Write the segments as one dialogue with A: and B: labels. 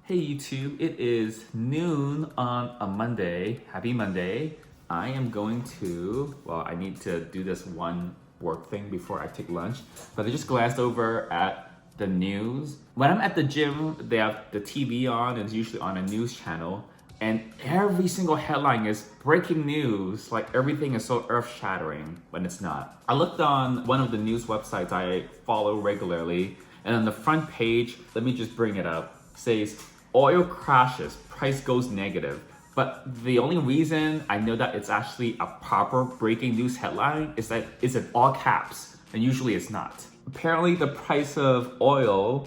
A: Hey YouTube, it is noon on a Monday. Happy Monday. I am going to, I need to do this one work thing before I take lunch, but I just glanced over at the news. When I'm at the gym, they have the TV on, and it's usually on a news channel, and every single headline is breaking news. Like everything is so earth-shattering when it's not. I looked on one of the news websites I follow regularly, and on the front page, let me just bring it up, says, oil crashes, price goes negative. But the only reason I know that it's actually a proper breaking news headline is that it's in all caps, and usually it's not. Apparently the price of oil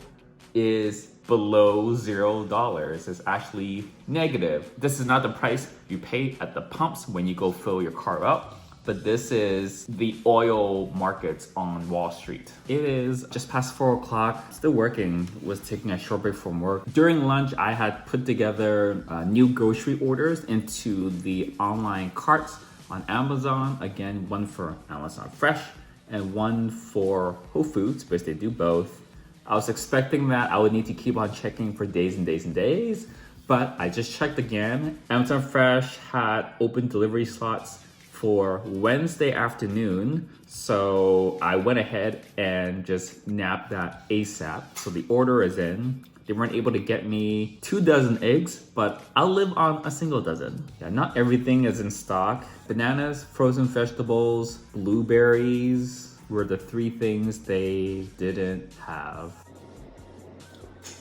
A: is below $0. It's actually negative. This is not the price you pay at the pumps when you go fill your car up, but this is the oil markets on Wall Street. It is just past 4 o'clock, still working, was taking a short break from work. During lunch, I had put together new grocery orders into the online carts on Amazon. Again, one for Amazon Fresh and one for Whole Foods, because they do both. I was expecting that I would need to keep on checking for days and days and days, but I just checked again. Amazon Fresh had open delivery slots for Wednesday afternoon, so I went ahead and just nabbed that ASAP. So the order is in. They weren't able to get me 2 dozen eggs, but I'll live on a single dozen. Yeah, not everything is in stock. Bananas, frozen vegetables, blueberries were the 3 things they didn't have.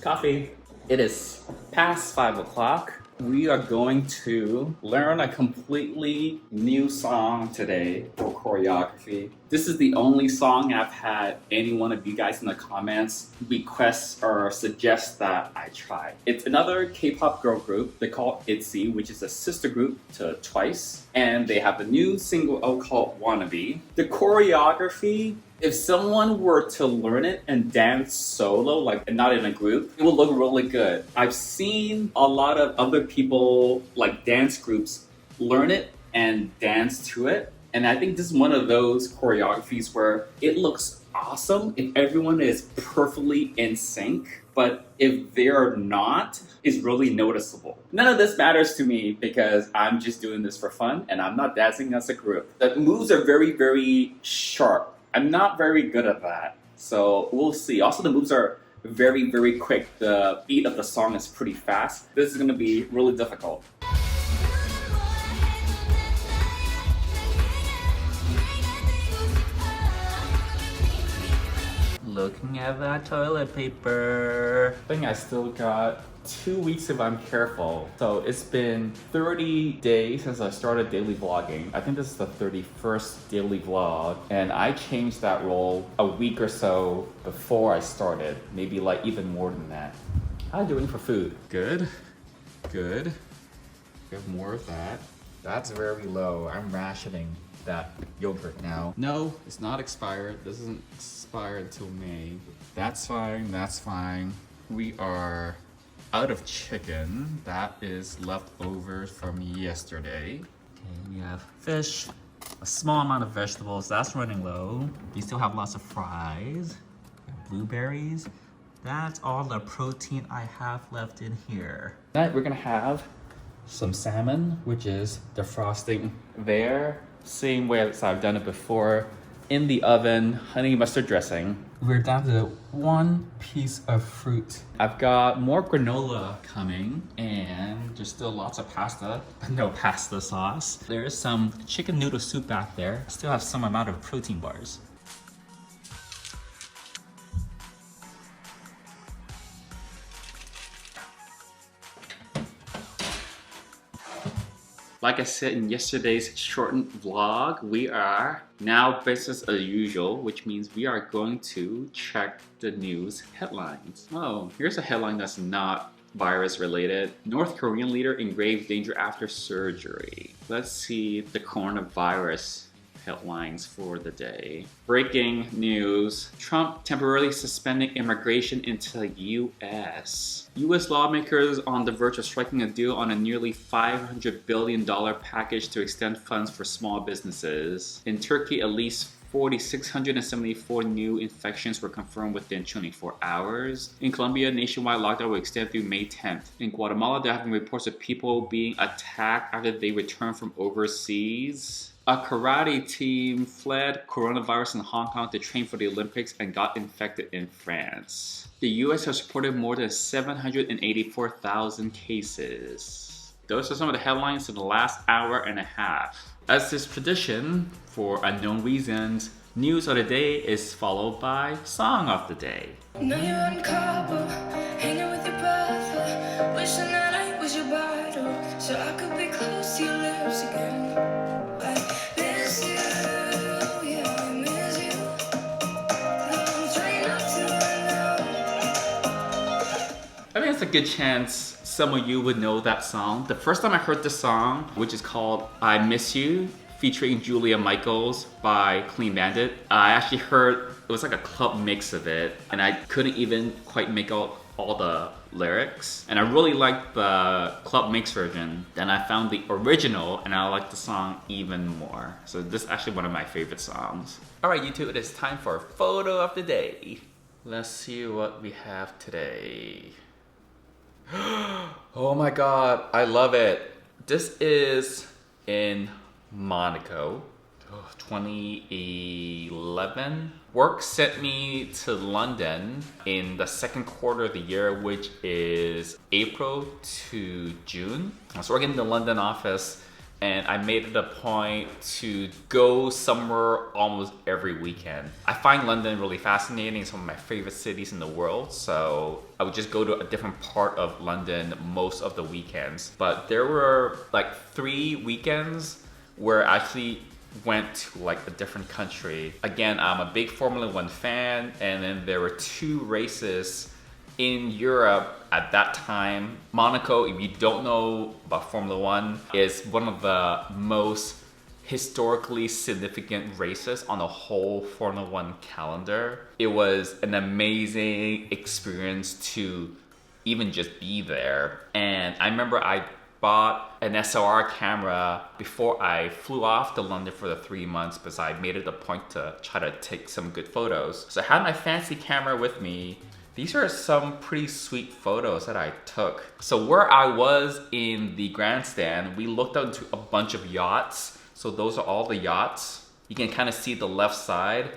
A: Coffee. It is past 5 o'clock. We are going to learn a completely new song today for choreography. This is the only song I've had any one of you guys in the comments request or suggest that I try. It's another K-pop girl group. They call it ITZY, which is a sister group to Twice. And they have a new single out called Wannabe. The choreography, if someone were to learn it and dance solo, like not in a group, it would look really good. I've seen a lot of other people, like dance groups, learn it and dance to it. And I think this is one of those choreographies where it looks awesome if everyone is perfectly in sync. But if they're not, it's really noticeable. None of this matters to me because I'm just doing this for fun and I'm not dancing as a group. The moves are very, very sharp. I'm not very good at that, so we'll see. Also, the moves are very, very quick. The beat of the song is pretty fast. This is gonna be really difficult. Looking at that toilet paper. I think I still got 2 weeks if I'm careful. So it's been 30 days since I started daily vlogging. I think this is the 31st daily vlog, and I changed that role a week or so before I started, maybe like even more than that. How are you doing for food? Good, good. We have more of that. That's very low. I'm rationing that yogurt now. No, it's not expired. This isn't expired until May. That's fine, that's fine. We are out of chicken. That is leftovers from yesterday. Okay, we have fish, a small amount of vegetables. That's running low. We still have lots of fries, blueberries. That's all the protein I have left in here. Tonight we're gonna have some salmon, which is defrosting there. Same way as I've done it before. In the oven, honey mustard dressing. We're down to 1 piece of fruit. I've got more granola coming, and there's still lots of pasta, but no pasta sauce. There is some chicken noodle soup back there. Still have some amount of protein bars. Like I said in yesterday's shortened vlog, we are now business as usual, which means we are going to check the news headlines. Oh, here's a headline that's not virus related. North Korean leader in grave danger after surgery. Let's see the coronavirus headlines for the day. Breaking news. Trump temporarily suspending immigration into the US. US lawmakers on the verge of striking a deal on a nearly $500 billion package to extend funds for small businesses. In Turkey, at least 4,674 new infections were confirmed within 24 hours. In Colombia, nationwide lockdown will extend through May 10th. In Guatemala, there have been reports of people being attacked after they returned from overseas. A karate team fled coronavirus in Hong Kong to train for the Olympics and got infected in France. The US has reported more than 784,000 cases. Those are some of the headlines of the last hour and a half. As is tradition, for unknown reasons, news of the day is followed by song of the day.
B: Now you're on Cabo, hanging with your brother, wishing that I was your bottle, so I could be close to your lips again. I miss you, yeah, I miss you. I'm trying not to right now.
A: I think it's a good chance some of you would know that song. The first time I heard this song, which is called I Miss You, featuring Julia Michaels by Clean Bandit, I actually heard, it was like a club mix of it, and I couldn't even quite make out all the lyrics. And I really liked the club mix version. Then I found the original, and I liked the song even more. So this is actually one of my favorite songs. Alright YouTube, it is time for photo of the day. Let's see what we have today. Oh my god, I love it. This is in Monaco, 2011. Work sent me to London in the second quarter of the year, which is April to June. I was working in the London office, and I made it a point to go somewhere almost every weekend. I find London really fascinating. It's one of my favorite cities in the world, so I would just go to a different part of London most of the weekends. But there were like 3 weekends where I actually went to like a different country. Again, I'm a big Formula 1 fan, and then there were 2 races in Europe at that time. Monaco, if you don't know about Formula 1, is one of the most historically significant races on the whole Formula 1 calendar. It was an amazing experience to even just be there. And I remember I bought an SLR camera before I flew off to London for the 3 months because I made it a point to try to take some good photos. So I had my fancy camera with me. These are some pretty sweet photos that I took. So where I was in the grandstand, we looked out into a bunch of yachts. So those are all the yachts. You can kind of see the left side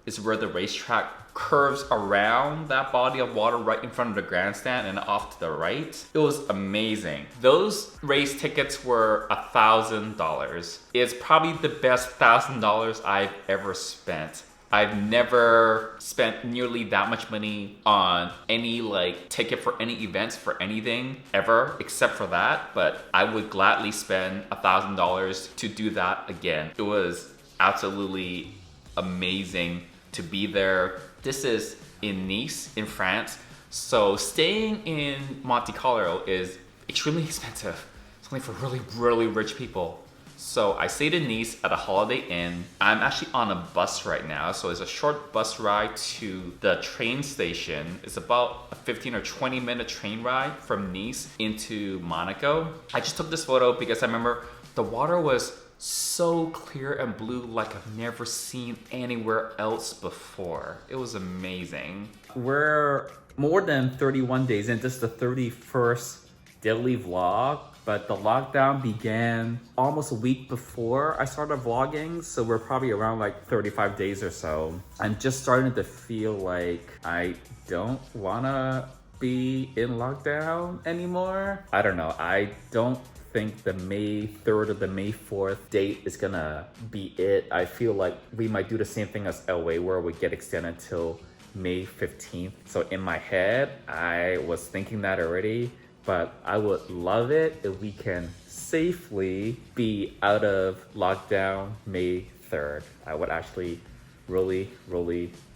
A: is where the racetrack curves around that body of water right in front of the grandstand and off to the right. It was amazing. Those race tickets were $1,000. It's probably the best $1,000 I've ever spent. I've never spent nearly that much money on any like ticket for any events for anything ever except for that, but I would gladly spend $1,000 to do that again. It was absolutely amazing to be there. This is in Nice in France, so staying in Monte Carlo is extremely expensive. It's only for really rich people. So I stayed in Nice at a Holiday Inn. I'm actually on a bus right now, so it's a short bus ride to the train station. It's about a 15 or 20 minute train ride from Nice into Monaco. I just took this photo because I remember the water was so clear and blue like I've never seen anywhere else before. It was amazing. We're more than 31 days in. This is the 31st daily vlog. But the lockdown began almost a week before I started vlogging, so we're probably around like 35 days or so. I'm just starting to feel like I don't wanna be in lockdown anymore. I don't know, I don't think the May 3rd or the May 4th date is gonna be it. I feel like we might do the same thing as LA where we get extended till May 15th. So in my head, I was thinking that already. But I would love it if we can safely be out of lockdown May 3rd. I would actually really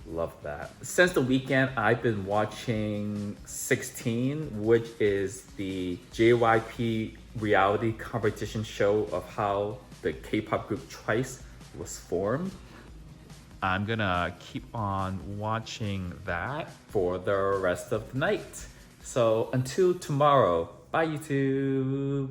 A: love that. Since the weekend, I've been watching 16, which is the JYP reality competition show of how the K-pop group Twice was formed. I'm gonna keep on watching that for the rest of the night. So until tomorrow, bye YouTube.